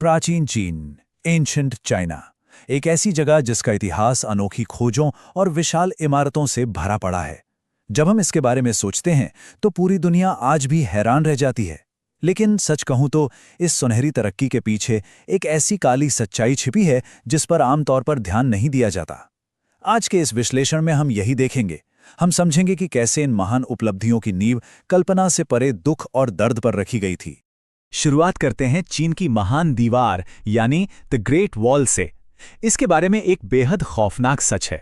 प्राचीन चीन, ancient China, एक ऐसी जगह जिसका इतिहास अनोखी खोजों और विशाल इमारतों से भरा पड़ा है। जब हम इसके बारे में सोचते हैं तो पूरी दुनिया आज भी हैरान रह जाती है। लेकिन सच कहूं तो इस सुनहरी तरक्की के पीछे एक ऐसी काली सच्चाई छिपी है जिस पर आमतौर पर ध्यान नहीं दिया जाता। आज के इस विश्लेषण में हम यही देखेंगे। हम समझेंगे कि कैसे इन महान उपलब्धियों की नींव कल्पना से परे दुख और दर्द पर रखी गई थी। शुरुआत करते हैं चीन की महान दीवार यानी द ग्रेट वॉल से। इसके बारे में एक बेहद खौफनाक सच है।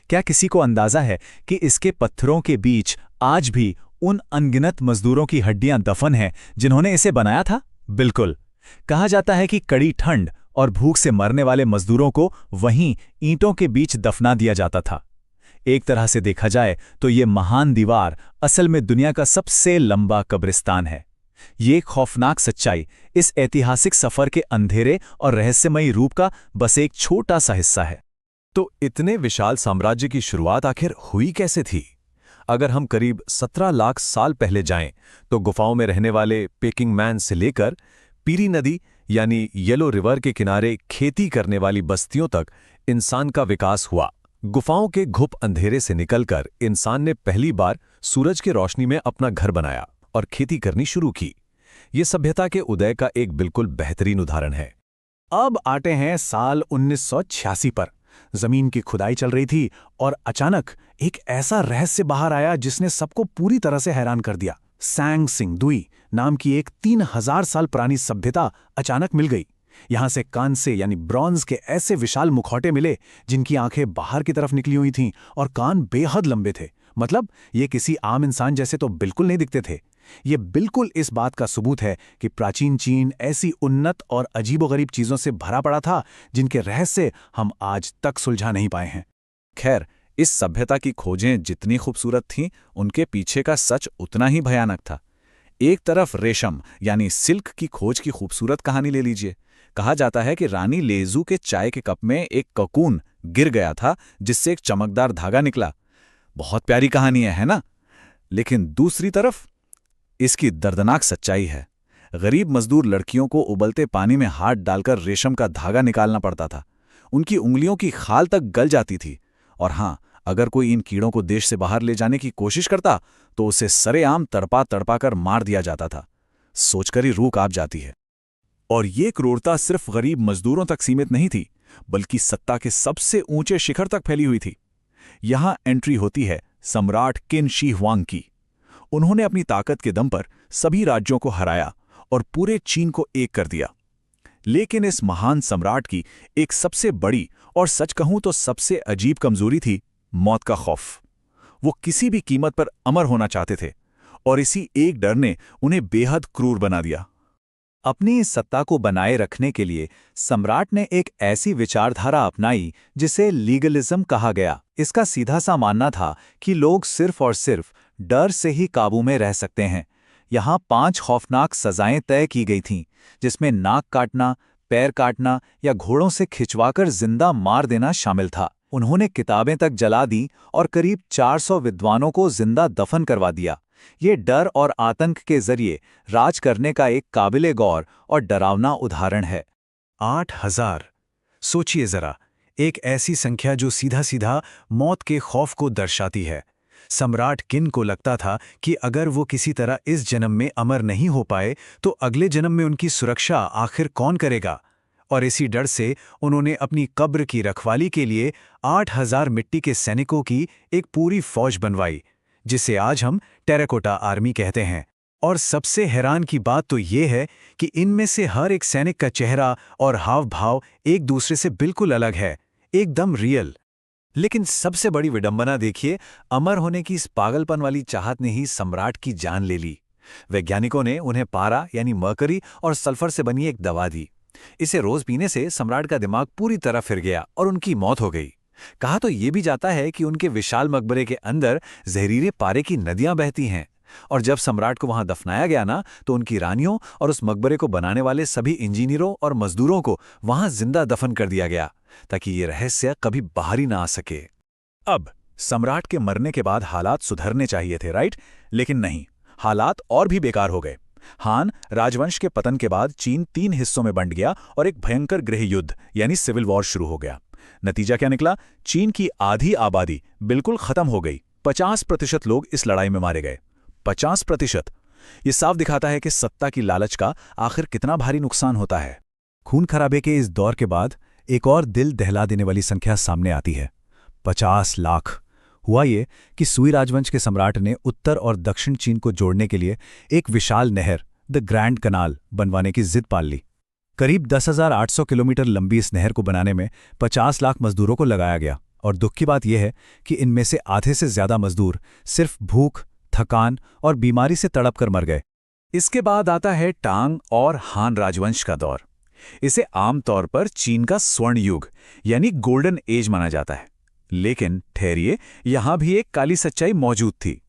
क्या किसी को अंदाजा है कि इसके पत्थरों के बीच आज भी उन अनगिनत मजदूरों की हड्डियां दफन हैं जिन्होंने इसे बनाया था? बिल्कुल। कहा जाता है कि कड़ी ठंड और भूख से मरने वाले मजदूरों को वहीं ईंटों के बीच दफना दिया जाता था। एक तरह से देखा जाए तो ये महान दीवार असल में दुनिया का सबसे लंबा कब्रिस्तान है। ये खौफनाक सच्चाई इस ऐतिहासिक सफर के अंधेरे और रहस्यमयी रूप का बस एक छोटा सा हिस्सा है। तो इतने विशाल साम्राज्य की शुरुआत आखिर हुई कैसे थी? अगर हम करीब 17 लाख साल पहले जाएं, तो गुफाओं में रहने वाले पेकिंग मैन से लेकर पीरी नदी यानी येलो रिवर के किनारे खेती करने वाली बस्तियों तक इंसान का विकास हुआ। गुफाओं के घुप अंधेरे से निकलकर इंसान ने पहली बार सूरज की रोशनी में अपना घर बनाया और खेती करनी शुरू की। ये सभ्यता के उदय का एक बिल्कुल बेहतरीन उदाहरण है। अब आते हैं साल 1986 पर। जमीन की खुदाई चल रही थी और अचानक एक ऐसा रहस्य बाहर आया जिसने सबको पूरी तरह से हैरान कर दिया। सैंग सिंग दुई नाम की एक 3000 साल पुरानी सभ्यता अचानक मिल गई। यहां से कांस्य यानी ब्रॉन्ज के ऐसे विशाल मुखौटे मिले जिनकी आंखें बाहर की तरफ निकली हुई थीं और कान बेहद लंबे थे। मतलब ये किसी आम इंसान जैसे तो बिल्कुल नहीं दिखते थे। ये बिल्कुल इस बात का सबूत है कि प्राचीन चीन ऐसी उन्नत और अजीबोगरीब चीजों से भरा पड़ा था जिनके रहस्य हम आज तक सुलझा नहीं पाए हैं। खैर, इस सभ्यता की खोजें जितनी खूबसूरत थीं, उनके पीछे का सच उतना ही भयानक था। एक तरफ रेशम यानी सिल्क की खोज की खूबसूरत कहानी ले लीजिए। कहा जाता है कि रानी लेजू के चाय के कप में एक ककून गिर गया था जिससे एक चमकदार धागा निकला। बहुत प्यारी कहानी है ना? लेकिन दूसरी तरफ इसकी दर्दनाक सच्चाई है। गरीब मजदूर लड़कियों को उबलते पानी में हाथ डालकर रेशम का धागा निकालना पड़ता था। उनकी उंगलियों की खाल तक गल जाती थी। और हां, अगर कोई इन कीड़ों को देश से बाहर ले जाने की कोशिश करता तो उसे सरेआम तड़पा तड़पा कर मार दिया जाता था। सोचकर ही रूह कांप जाती है। और ये क्रूरता सिर्फ गरीब मजदूरों तक सीमित नहीं थी, बल्कि सत्ता के सबसे ऊंचे शिखर तक फैली हुई थी। यहां एंट्री होती है सम्राट किन शी हुआंग की। उन्होंने अपनी ताकत के दम पर सभी राज्यों को हराया और पूरे चीन को एक कर दिया। लेकिन इस महान सम्राट की एक सबसे बड़ी और सच कहूं तो सबसे अजीब कमजोरी थी मौत का खौफ। वो किसी भी कीमत पर अमर होना चाहते थे और इसी एक डर ने उन्हें बेहद क्रूर बना दिया। अपनी इस सत्ता को बनाए रखने के लिए सम्राट ने एक ऐसी विचारधारा अपनाई जिसे लीगलिज्म कहा गया। इसका सीधा सा मानना था कि लोग सिर्फ और सिर्फ डर से ही काबू में रह सकते हैं। यहाँ 5 खौफनाक सजाएं तय की गई थीं, जिसमें नाक काटना, पैर काटना या घोड़ों से खिंचवाकर जिंदा मार देना शामिल था। उन्होंने किताबें तक जला दी और करीब 400 विद्वानों को जिंदा दफन करवा दिया। ये डर और आतंक के जरिए राज करने का एक काबिले गौर और डरावना उदाहरण है। 8000, सोचिए जरा, एक ऐसी संख्या जो सीधा सीधा मौत के खौफ को दर्शाती है। सम्राट किन को लगता था कि अगर वो किसी तरह इस जन्म में अमर नहीं हो पाए तो अगले जन्म में उनकी सुरक्षा आखिर कौन करेगा। और इसी डर से उन्होंने अपनी कब्र की रखवाली के लिए 8000 मिट्टी के सैनिकों की एक पूरी फौज बनवाई, जिसे आज हम टेराकोटा आर्मी कहते हैं। और सबसे हैरान की बात तो ये है कि इनमें से हर एक सैनिक का चेहरा और हाव भाव एक दूसरे से बिल्कुल अलग है, एकदम रियल। लेकिन सबसे बड़ी विडंबना देखिए, अमर होने की इस पागलपन वाली चाहत ने ही सम्राट की जान ले ली। वैज्ञानिकों ने उन्हें पारा यानी मर्करी और सल्फर से बनी एक दवा दी। इसे रोज पीने से सम्राट का दिमाग पूरी तरह फिर गया और उनकी मौत हो गई। कहा तो ये भी जाता है कि उनके विशाल मकबरे के अंदर जहरीले पारे की नदियां बहती हैं। और जब सम्राट को वहां दफनाया गया ना, तो उनकी रानियों और उस मकबरे को बनाने वाले सभी इंजीनियरों और मजदूरों को वहां जिंदा दफन कर दिया गया, ताकि ये रहस्य कभी बाहर ही ना आ सके। अब सम्राट के मरने के बाद हालात सुधरने चाहिए थे, राइट? लेकिन नहीं, हालात और भी बेकार हो गए। हान राजवंश के पतन के बाद चीन 3 हिस्सों में बंट गया और एक भयंकर गृह युद्ध यानी सिविल वॉर शुरू हो गया। नतीजा क्या निकला? चीन की आधी आबादी बिल्कुल खत्म हो गई। 50% लोग इस लड़ाई में मारे गए। 50%। ये साफ दिखाता है कि सत्ता की लालच का आखिर कितना भारी नुकसान होता है। खून खराबे के इस दौर के बाद एक और दिल दहला देने वाली संख्या सामने आती है, 50 लाख। हुआ ये कि सुई राजवंश के सम्राट ने उत्तर और दक्षिण चीन को जोड़ने के लिए एक विशाल नहर, द ग्रैंड कनाल, बनवाने की जिद पाल ली। करीब 10,800 किलोमीटर लंबी इस नहर को बनाने में 50 लाख मजदूरों को लगाया गया, और दुख की बात यह है कि इनमें से आधे से ज्यादा मजदूर सिर्फ भूख, थकान और बीमारी से तड़प कर मर गए। इसके बाद आता है टांग और हान राजवंश का दौर। इसे आमतौर पर चीन का स्वर्ण युग यानी गोल्डन एज माना जाता है। लेकिन ठहरिए, यहां भी एक काली सच्चाई मौजूद थी।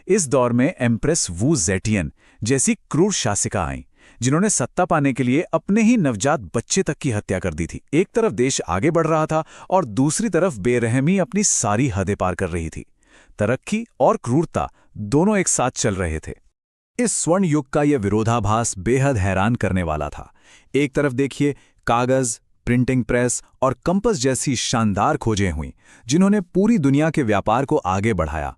इस दौर में एम्प्रेस वू जेटियन जैसी क्रूर शासिका आईं, जिन्होंने सत्ता पाने के लिए अपने ही नवजात बच्चे तक की हत्या कर दी थी। एक तरफ देश आगे बढ़ रहा था और दूसरी तरफ बेरहमी अपनी सारी हदें पार कर रही थी। तरक्की और क्रूरता दोनों एक साथ चल रहे थे। इस स्वर्ण युग का यह विरोधाभास बेहद हैरान करने वाला था। एक तरफ देखिए, कागज, प्रिंटिंग प्रेस और कंपस जैसी शानदार खोजें हुईं, जिन्होंने पूरी दुनिया के व्यापार को आगे बढ़ाया।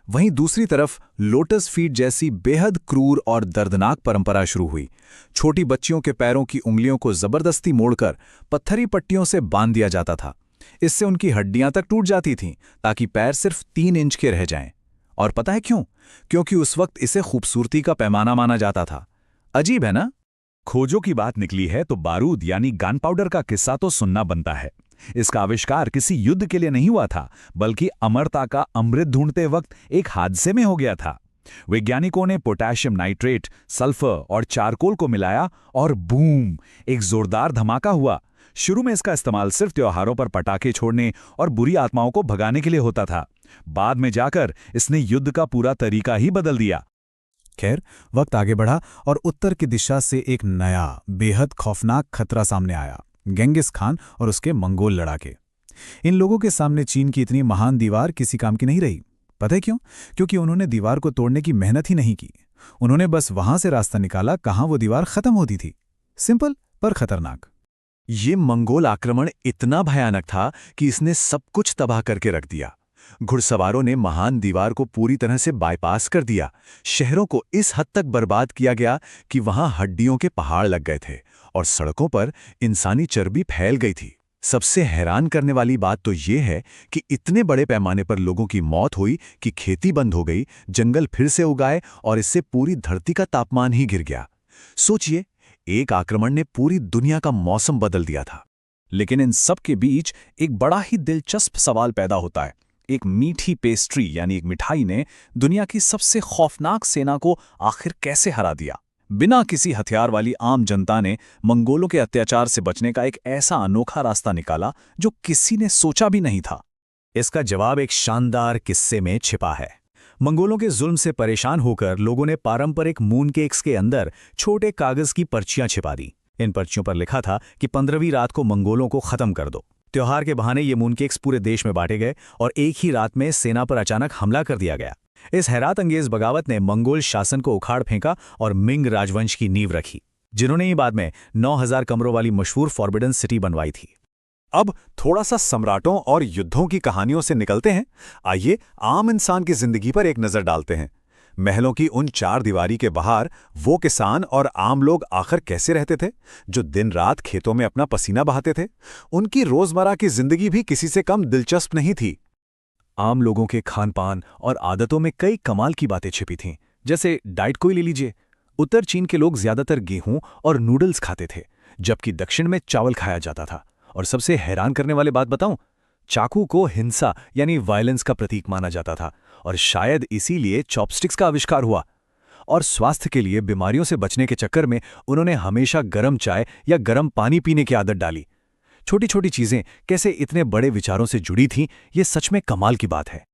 वहीं दूसरी तरफ लोटस फीट जैसी बेहद क्रूर और दर्दनाक परंपरा शुरू हुई। छोटी बच्चियों के पैरों की उंगलियों को जबरदस्ती मोड़कर पत्थरी पट्टियों से बांध दिया जाता था। इससे उनकी हड्डियां तक टूट जाती थीं, ताकि पैर सिर्फ 3 इंच के रह जाएं। और पता है क्यों? क्योंकि उस वक्त इसे खूबसूरती का पैमाना माना जाता था। अजीब है ना? खोजों की बात निकली है तो बारूद यानी गन पाउडर का किस्सा तो सुनना बनता है। इसका आविष्कार किसी युद्ध के लिए नहीं हुआ था, बल्कि अमरता का अमृत ढूंढते वक्त एक हादसे में हो गया था। वैज्ञानिकों ने पोटेशियम नाइट्रेट, सल्फर और चारकोल को मिलाया और बूम, एक जोरदार धमाका हुआ। शुरू में इसका इस्तेमाल सिर्फ त्योहारों पर पटाखे छोड़ने और बुरी आत्माओं को भगाने के लिए होता था। बाद में जाकर इसने युद्ध का पूरा तरीका ही बदल दिया। खैर, वक्त आगे बढ़ा और उत्तर की दिशा से एक नया बेहद खौफनाक खतरा सामने आया, गेंगिस खान और उसके मंगोल लड़ाके। इन लोगों के सामने चीन की इतनी महान दीवार किसी काम की नहीं रही। पता है क्यों? क्योंकि उन्होंने दीवार को तोड़ने की मेहनत ही नहीं की। उन्होंने बस वहां से रास्ता निकाला कहां वो दीवार खत्म होती थी। सिंपल पर खतरनाक। ये मंगोल आक्रमण इतना भयानक था कि इसने सब कुछ तबाह करके रख दिया। घुड़सवारों ने महान दीवार को पूरी तरह से बाईपास कर दिया। शहरों को इस हद तक बर्बाद किया गया कि वहां हड्डियों के पहाड़ लग गए थे और सड़कों पर इंसानी चर्बी फैल गई थी। सबसे हैरान करने वाली बात तो ये है कि इतने बड़े पैमाने पर लोगों की मौत हुई कि खेती बंद हो गई, जंगल फिर से उगाए और इससे पूरी धरती का तापमान ही गिर गया। सोचिए, एक आक्रमण ने पूरी दुनिया का मौसम बदल दिया था। लेकिन इन सब के बीच एक बड़ा ही दिलचस्प सवाल पैदा होता है। एक मीठी पेस्ट्री यानी एक मिठाई ने दुनिया की सबसे खौफनाक सेना को आखिर कैसे हरा दिया? बिना किसी हथियार वाली आम जनता ने मंगोलों के अत्याचार से बचने का एक ऐसा अनोखा रास्ता निकाला जो किसी ने सोचा भी नहीं था। इसका जवाब एक शानदार किस्से में छिपा है। मंगोलों के जुल्म से परेशान होकर लोगों ने पारंपरिक मून केक्स के अंदर छोटे कागज की पर्चियां छिपा दी। इन पर्चियों पर लिखा था कि 15वीं रात को मंगोलों को खत्म कर दो। त्योहार के बहाने ये मून केक्स पूरे देश में बांटे गए और एक ही रात में सेना पर अचानक हमला कर दिया गया। इस हैरत अंगेज बगावत ने मंगोल शासन को उखाड़ फेंका और मिंग राजवंश की नींव रखी, जिन्होंने ही बाद में 9000 कमरों वाली मशहूर फॉरबिडन सिटी बनवाई थी। अब थोड़ा सा सम्राटों और युद्धों की कहानियों से निकलते हैं। आइए आम इंसान की जिंदगी पर एक नजर डालते हैं। महलों की उन 4 दीवारी के बाहर वो किसान और आम लोग आखिर कैसे रहते थे, जो दिन रात खेतों में अपना पसीना बहाते थे। उनकी रोजमर्रा की जिंदगी भी किसी से कम दिलचस्प नहीं थी। आम लोगों के खान पान और आदतों में कई कमाल की बातें छिपी थीं। जैसे डाइट को ही ले लीजिए। उत्तर चीन के लोग ज्यादातर गेहूं और नूडल्स खाते थे, जबकि दक्षिण में चावल खाया जाता था। और सबसे हैरान करने वाली बात बताऊं, चाकू को हिंसा यानी वायलेंस का प्रतीक माना जाता था और शायद इसीलिए चॉपस्टिक्स का आविष्कार हुआ। और स्वास्थ्य के लिए बीमारियों से बचने के चक्कर में उन्होंने हमेशा गर्म चाय या गर्म पानी पीने की आदत डाली। छोटी छोटी चीजें कैसे इतने बड़े विचारों से जुड़ी थीं, ये सच में कमाल की बात है।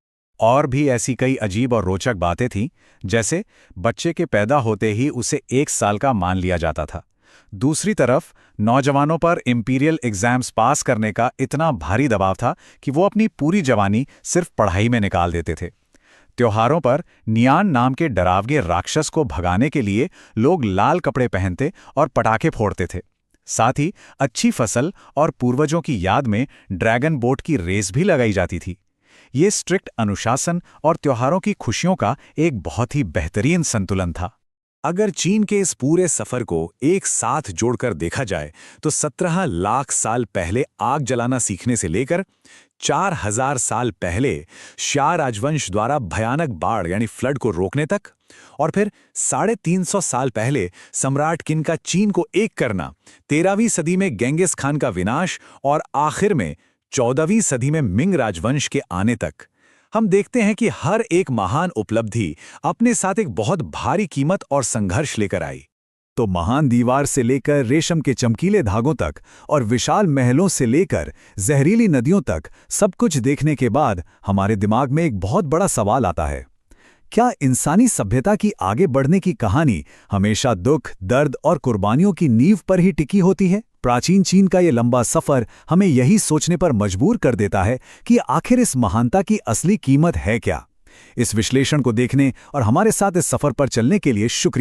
और भी ऐसी कई अजीब और रोचक बातें थीं, जैसे बच्चे के पैदा होते ही उसे 1 साल का मान लिया जाता था। दूसरी तरफ नौजवानों पर इंपीरियल एग्जाम्स पास करने का इतना भारी दबाव था कि वो अपनी पूरी जवानी सिर्फ पढ़ाई में निकाल देते थे। त्योहारों पर नियान नाम के डरावगे राक्षस को भगाने के लिए लोग लाल कपड़े पहनते और पटाखे फोड़ते थे। साथ ही अच्छी फसल और पूर्वजों की याद में ड्रैगन बोट की रेस भी लगाई जाती थी। ये स्ट्रिक्ट अनुशासन और त्योहारों की खुशियों का एक बहुत ही बेहतरीन संतुलन था। अगर चीन के इस पूरे सफर को एक साथ जोड़कर देखा जाए तो 17 लाख साल पहले आग जलाना सीखने से लेकर 4000 साल पहले शा राजवंश द्वारा भयानक बाढ़ यानी फ्लड को रोकने तक, और फिर 350 साल पहले सम्राट किन का चीन को एक करना, 13वीं सदी में गेंगिस खान का विनाश और आखिर में 14वीं सदी में मिंग राजवंश के आने तक, हम देखते हैं कि हर एक महान उपलब्धि अपने साथ एक बहुत भारी कीमत और संघर्ष लेकर आई। तो महान दीवार से लेकर रेशम के चमकीले धागों तक और विशाल महलों से लेकर जहरीली नदियों तक सब कुछ देखने के बाद हमारे दिमाग में एक बहुत बड़ा सवाल आता है। क्या इंसानी सभ्यता की आगे बढ़ने की कहानी हमेशा दुख, दर्द और कुर्बानियों की नींव पर ही टिकी होती है? प्राचीन चीन का ये लंबा सफर हमें यही सोचने पर मजबूर कर देता है कि आखिर इस महानता की असली कीमत है क्या? इस विश्लेषण को देखने और हमारे साथ इस सफर पर चलने के लिए शुक्रिया।